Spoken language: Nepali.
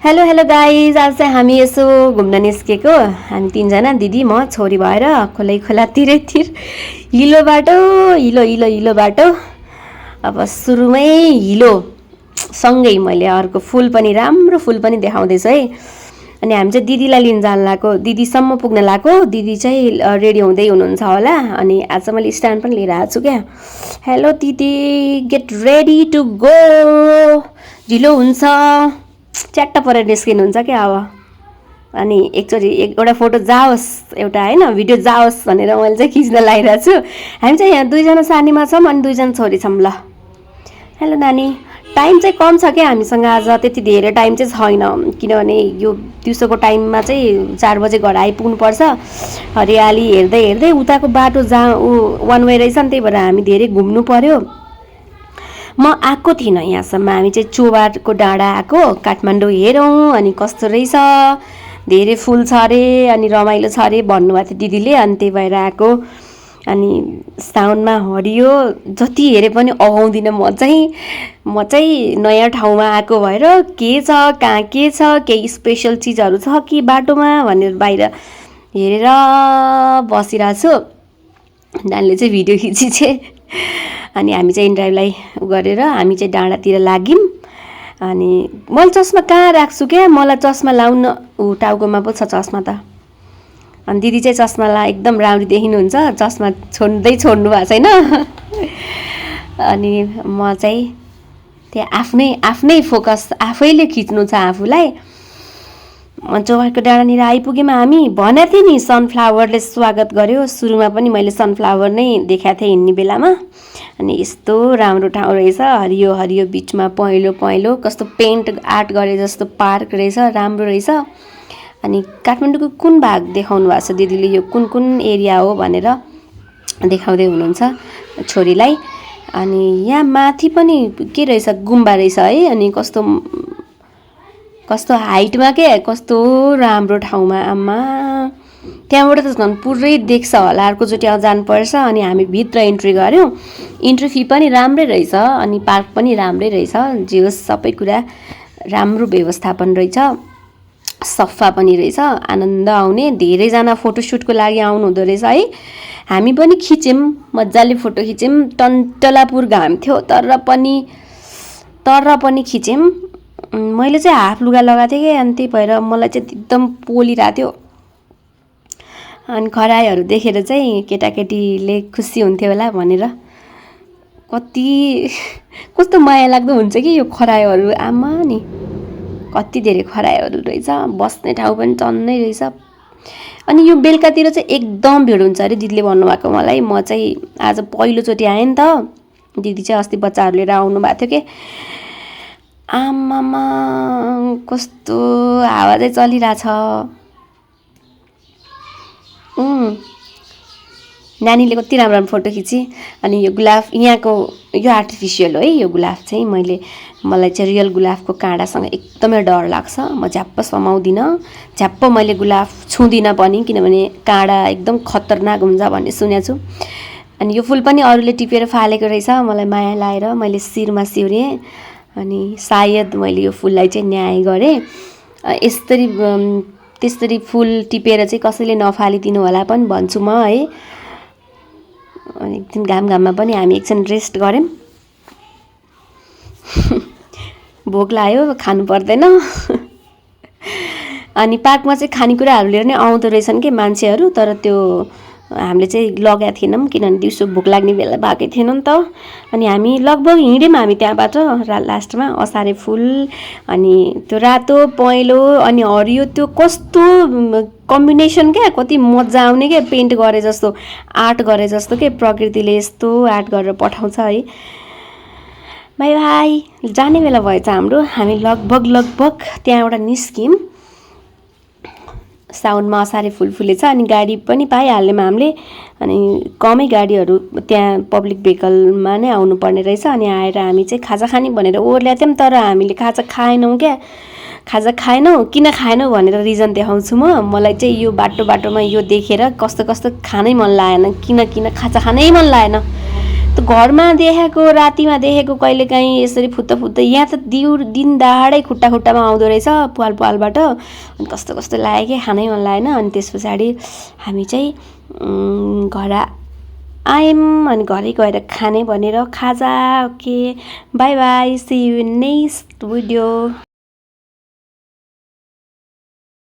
हेलो हेलो गाइज, आज चाहिँ हामी यसो घुम्न निस्केको। हामी तीनजना, दिदी म छोरी भएर खोला तिरैतिर हिलो बाटो हिलो बाटो। अब सुरुमै हिलो सँगै मैले अर्को फुल पनि राम्रो फुल पनि देखाउँदैछु है। अनि हामी चाहिँ दिदीलाई लिन जान लागेको, दिदीसम्म पुग्न लागेको। दिदी चाहिँ रेडी हुँदै हुनुहुन्छ होला। अनि आज मैले स्ट्यान्ड पनि लिएर आएको छु क्या। हेलो दिदी, गेट रेडी टु गो। ढिलो हुन्छ, च्याट्ट परेर निस्किनुहुन्छ क्या अब। अनि एकचोटि एउटा फोटो जाओस्, एउटा होइन भिडियो जाओस् भनेर मैले चाहिँ खिच्न लागिरहेको छु। हामी चाहिँ यहाँ दुईजना सानीमा छौँ अनि दुईजना छोरी छौँ। ल हेलो नानी, टाइम चाहिँ कम छ क्या हामीसँग आज, त्यति धेरै टाइम चाहिँ छैन। किनभने यो दिउँसोको टाइममा चाहिँ 4 बजे घर आइपुग्नुपर्छ। हरियाली हेर्दै हेर्दै उताको बाटो जहाँ वान वे रहेछ नि, त्यही भएर हामी धेरै घुम्नु पर्यो। म आएको थिइनँ यहाँसम्म, हामी चाहिँ चोबारको डाँडा आएको, काठमाडौँ हेरौँ अनि कस्तो रहेछ, धेरै फुल छ अरे अनि रमाइलो छ अरे भन्नुभएको थियो दिदीले। अनि त्यही भएर आएको। अनि साउनमा हरियो जति हेरे पनि अगाउँदिनँ म चाहिँ नयाँ ठाउँमा आएको भएर के छ कहाँ के छ, केही स्पेसल चिजहरू छ कि बाटोमा भनेर बाहिर हेरेर बसिरहेको छु। नानीले चाहिँ भिडियो खिची चाहिँ। अनि हामी चाहिँ इन्टरभ्यूलाई गरेर हामी चाहिँ डाँडातिर लाग्यौँ। अनि मैले चस्मा कहाँ राख्छु क्या, मलाई चस्मा लाउन टाउकोमा पो छ चस्मा त। अनि दिदी चाहिँ चस्मा एकदम राम्री देखिनुहुन्छ, चस्मा छोड्नु भएको छैन। अनि म चाहिँ त्यहाँ आफ्नै फोकस आफैले खिच्नु छ आफूलाई। चौबारको डाँडानिर आइपुग्यौँ हामी। भनेको थिएँ नि सनफ्लावरले स्वागत गर्यो। सुरुमा पनि मैले सनफ्लावर नै देखाएको थिएँ हिँड्ने बेलामा। अनि यस्तो राम्रो ठाउँ रहेछ, हरियो हरियो बिचमा पहेँलो कस्तो पेन्ट आर्ट गरे जस्तो पार्क रहेछ, राम्रो रहेछ। अनि काठमाडौँको कुन भाग देखाउनु भएको छ दिदीले, यो कुन एरिया हो भनेर देखाउँदै हुनुहुन्छ छोरीलाई। अनि यहाँ माथि पनि के रहेछ, गुम्बा रहेछ है। अनि कस्तो हाइटमा के, कस्तो राम्रो ठाउँमा, आम्मा त्यहाँबाट त झन् पुरै देख्छ होला। अर्कोचोटि जानुपर्छ। अनि हामी भित्र इन्ट्री गऱ्यौँ। इन्ट्री फी पनि राम्रै रहेछ अनि पार्क पनि राम्रै रहेछ। जे होस् सबै कुरा राम्रो व्यवस्थापन रहेछ, सफा पनि रहेछ, आनन्द आउने। धेरैजना फोटोसुटको लागि आउनु हुँदो रहेछ है। हामी पनि खिच्यौँ, मजाले फोटो खिच्यौँ। टन्टलापुर घाम थियो तर पनि खिच्यौँ। मैले चाहिँ हाफ लुगा लगाएको थिएँ कि, अनि त्यही भएर मलाई चाहिँ एकदम पोलिरहेको थियो। अनि खरायोहरू देखेर चाहिँ केटाकेटीले खुसी हुन्थ्यो होला भनेर, कस्तो माया लाग्दो हुन्छ कि यो खरायोहरू। आमा नि कति धेरै खरायोहरू रहेछ, बस्ने ठाउँ पनि टन्नै रहेछ। अनि यो बेलुकातिर चाहिँ एकदम भिड हुन्छ अरे दिदीले भन्नुभएको मलाई। म चाहिँ आज पहिलोचोटि आएँ नि त, दिदी चाहिँ अस्ति बच्चाहरू लिएर आउनु भएको थियो कि। आमामा कस्तो हावा चाहिँ चलिरहेछ। नानीले कति राम्रो फोटो खिची। अनि यो गुलाब यहाँको यो आर्टिफिसियल हो है। यो गुलाब चाहिँ मलाई चाहिँ रियल गुलाबको काँडासँग एकदमै डर लाग्छ। म झ्याप्प समाउँदिनँ, झ्याप्प मैले गुलाब छुँदिनँ पनि, किनभने काँडा एकदम खतरनाक हुन्छ भन्ने सुनेको छु। अनि यो फुल पनि अरूले टिपेर फालेको रहेछ, मलाई माया लाएर मैले शिरमा सिउरेँ। अनि सायद मैले यो फुललाई चाहिँ न्याय गरेँ। त्यसरी फुल टिपेर चाहिँ कसैले नफालिदिनु होला पनि भन्छु म है। अनि एकदिन घाममा पनि हामी एकछिन रेस्ट गऱ्यौँ। भोक लाग्यो, खानु पर्दैन। अनि पार्कमा चाहिँ खानेकुराहरू लिएर नै आउँदो रहेछन् कि मान्छेहरू, तर त्यो हामीले चाहिँ लगाएको थिएनौँ किनभने दिउँसो भोक लाग्ने बेला भएकै थिएन नि त। अनि हामी लगभग हिँड्यौँ हामी त्यहाँबाट। लास्टमा असारे फुल अनि त्यो रातो पहेँलो अनि हरियो, त्यो कस्तो कम्बिनेसन क्या, कति मजा आउने क्या। पेन्ट गरे जस्तो, आर्ट गरे जस्तो के, प्रकृतिले यस्तो आर्ट गरेर पठाउँछ है। बाई बाई, जाने बेला भएछ हाम्रो। हामी लगभग त्यहाँबाट निस्क्यौँ। साउन्डमा असारे फुल फुलेछ। अनि गाडी पनि पाइहाल्यौँ हामीले। अनि कमै गाडीहरू त्यहाँ पब्लिक भेहिकलमा नै आउनुपर्ने रहेछ। अनि आएर हामी चाहिँ खाजा खाने भनेर ओर्ल्याएको थियौँ, तर हामीले खाजा खाएनौँ क्या। खाजा खाएनौँ, किन खाएनौँ भनेर रिजन देखाउँछु म। मलाई चाहिँ यो बाटोमा यो देखेर कस्तो खानै मन लागेन, किन खाजा खानै मन लागेन। त घरमा देखेको रातिमा देखेको कहिलेकाहीँ यसरी फुत्त यहाँ त दिन दहाडै खुट्टा खुट्टामा आउँदो रहेछ पाल पालबाट। अनि कस्तो कस्तो लाग्यो कि खानै मन लागेन। अनि त्यस पछाडि हामी चाहिँ घर आयौँ अनि घरै गएर खाने भनेर खाजा। Okay bye bye, see you in next video.